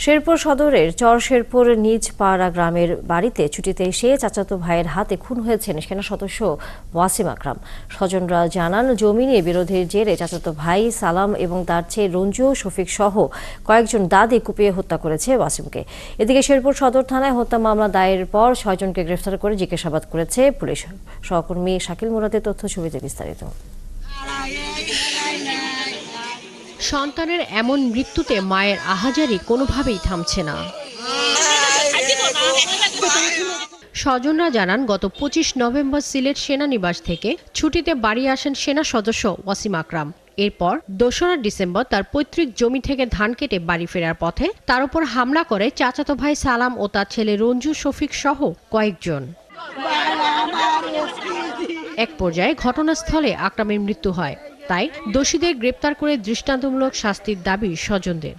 শেরপুর সদরের শেরপুর নিজ পাড়া গ্রামের বাড়িতে ছুটিতে এসে চাচাতো ভাইয়ের হাতে খুন হয়েছেন সেনা সদস্য ওয়াসিম আকরাম। স্বজনরা জানান, জমি নিয়ে বিরোধের জেরে চাচাতো ভাই সালাম এবং তার ছেলে রঞ্জু শফিক সহ কয়েকজন দাদি কুপিয়ে হত্যা করেছে ওয়াসিমকে। এদিকে শেরপুর সদর থানায় হত্যা মামলা দায়েরের পর 6 জনকে গ্রেফতার করে জিজ্ঞাসাবাদ করেছে পুলিশ। সহকর্মী শাকিল মুরাদের তথ্য ছবিতে বিস্তারিত। সন্তানের এমন মৃত্যুতে মায়ের আহাজারি কোনোভাবেই থামছে না। স্বজনরা জানান, গত 25 নভেম্বর সিলেট সেনানিবাস থেকে ছুটিতে বাড়ি আসেন সেনা সদস্য ওয়াসিম আকরাম। এরপর 2রা ডিসেম্বর তার পৈতৃক জমি থেকে ধান কেটে বাড়ি ফেরার পথে তার উপর হামলা করে চাচাতো ভাই সালাম ও তার ছেলে রঞ্জু শফিক সহ কয়েকজন। এক পর্যায়ে ঘটনাস্থলে আকরামের মৃত্যু হয়। তাই দোষীদের গ্রেপ্তার করে দৃষ্টান্তমূলক শাস্তির দাবি স্বজনদের।